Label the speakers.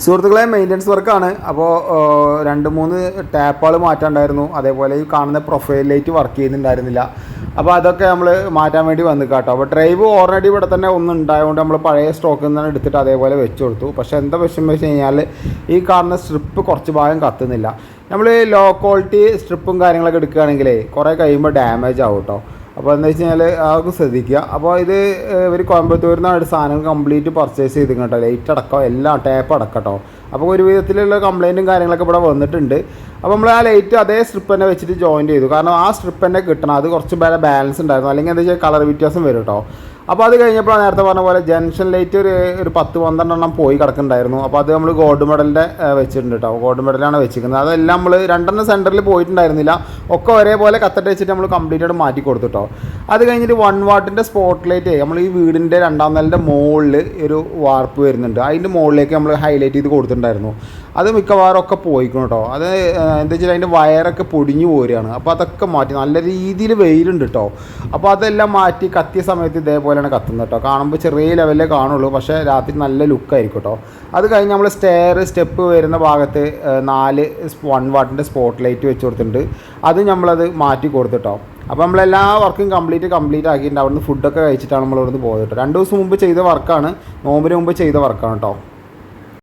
Speaker 1: സുഹൃത്തുക്കളെ, മെയിൻ്റനൻസ് വർക്കാണ്. അപ്പോൾ 2-3 ടാപ്പുകൾ മാറ്റാണ്ടായിരുന്നു. അതേപോലെ ഈ കാണുന്ന പ്രൊഫൈൽ ലൈറ്റ് വർക്ക് ചെയ്യുന്നുണ്ടായിരുന്നില്ല. അപ്പോൾ അതൊക്കെ നമ്മൾ മാറ്റാൻ വേണ്ടി വന്നു കേട്ടോ. അപ്പോൾ ഡ്രൈവ് ഓൾറെഡി ഇവിടെ തന്നെ ഒന്നും ഉണ്ടായതുകൊണ്ട് നമ്മൾ പഴയ സ്റ്റോക്കിൽ നിന്നാണ് എടുത്തിട്ട് അതേപോലെ വെച്ച് കൊടുത്തു. പക്ഷേ എന്താ വിഷയം വെച്ച് കഴിഞ്ഞാൽ ഈ കാണുന്ന സ്ട്രിപ്പ് കുറച്ച് ഭാഗം കത്തുന്നില്ല. നമ്മൾ ലോ ക്വാളിറ്റി സ്ട്രിപ്പും കാര്യങ്ങളൊക്കെ എടുക്കുകയാണെങ്കിൽ കുറേ കഴിയുമ്പോൾ ഡാമേജ് ആവും കേട്ടോ. അപ്പോൾ എന്താ വെച്ച് കഴിഞ്ഞാൽ അതൊക്കെ ശ്രദ്ധിക്കുക. അപ്പോൾ ഇത് ഇവർ കോയമ്പത്തൂരിൽ നിന്നാണ് സാധനങ്ങൾ കംപ്ലീറ്റ് പർച്ചേസ് ചെയ്ത് കേട്ടോ. ലൈറ്റ് അടക്കം എല്ലാം ടാപ്പ് അടക്കം കേട്ടോ. അപ്പോൾ ഒരു വിധത്തിലുള്ള കംപ്ലയിൻറ്റും കാര്യങ്ങളൊക്കെ ഇവിടെ വന്നിട്ടുണ്ട്. അപ്പോൾ നമ്മൾ ആ ലൈറ്റ് അതേ സ്ട്രിപ്പ് തന്നെ വെച്ചിട്ട് ജോയിൻറ്റ് ചെയ്തു. കാരണം ആ സ്ട്രിപ്പ് തന്നെ കിട്ടണം, അത് കുറച്ച് ബാലൻസ് ഉണ്ടായിരുന്നു. അല്ലെങ്കിൽ എന്താ വെച്ചാൽ കളർ വ്യത്യാസം വരും കേട്ടോ. അപ്പോൾ അത് കഴിഞ്ഞപ്പോൾ നേരത്തെ പറഞ്ഞ പോലെ ജംഗ്ഷൻ ലൈറ്റ് ഒരു 10-12 എണ്ണം പോയി കിടക്കുന്നുണ്ടായിരുന്നു. അപ്പോൾ അത് നമ്മൾ ഗോൾഡ് മെഡലിൻ്റെ വെച്ചിട്ടുണ്ട് കേട്ടോ. ഗോൾഡ് മെഡലാണ് വെച്ചിരിക്കുന്നത്. അതെല്ലാം നമ്മൾ 2 സെൻറ്ററിൽ പോയിട്ടുണ്ടായിരുന്നില്ല. ഒക്കെ ഒരേപോലെ കത്തട്ട് വെച്ചിട്ട് നമ്മൾ കംപ്ലീറ്റ് ആയിട്ട് മാറ്റി കൊടുത്തു കേട്ടോ. അത് കഴിഞ്ഞിട്ട് 1 വാട്ടിൻ്റെ സ്പോട്ട് ലൈറ്റ് നമ്മൾ ഈ വീടിൻ്റെ 2ാം നിലയുടെ മുകളിൽ ഒരു വാർപ്പ് വരുന്നുണ്ട്. അതിൻ്റെ മുകളിലേക്ക് നമ്മൾ ഹൈലൈറ്റ് ചെയ്ത് കൊടുത്തിട്ടുണ്ടായിരുന്നു. അത് മിക്കവാറും ഒക്കെ പോയിക്കണം കേട്ടോ. അത് എന്താ വെച്ചാൽ അതിൻ്റെ വയറൊക്കെ പൊടിഞ്ഞു പോരുകയാണ്. അപ്പോൾ അതൊക്കെ മാറ്റി, നല്ല രീതിയിൽ വെയിലുണ്ട് കേട്ടോ. അപ്പോൾ അതെല്ലാം മാറ്റി കത്തിയ സമയത്ത് ഇതേപോലെയാണ് കത്തുന്നത് കേട്ടോ. കാണുമ്പോൾ ചെറിയ ലെവലിലേ കാണുള്ളൂ, പക്ഷേ രാത്രി നല്ല ലുക്കായിരിക്കും കേട്ടോ. അത് കഴിഞ്ഞ് നമ്മൾ സ്റ്റെപ്പ് വരുന്ന ഭാഗത്ത് 4 1 വാട്ടിൻ്റെ സ്പോട്ട് ലൈറ്റ് വെച്ച് കൊടുത്തിട്ടുണ്ട്. അത് നമ്മളത് മാറ്റി കൊടുത്തിട്ടോ. അപ്പോൾ നമ്മളെല്ലാ വർക്കും കംപ്ലീറ്റ് ആക്കിയിട്ടുണ്ട്. അവിടുന്ന് ഫുഡൊക്കെ കഴിച്ചിട്ടാണ് നമ്മളിവിടുന്ന് പോയത് കേട്ടോ. 2 ദിവസം മുമ്പ് ചെയ്ത വർക്കാണ്, നോമ്പിന് മുമ്പ് ചെയ്ത വർക്കാണ് കേട്ടോ.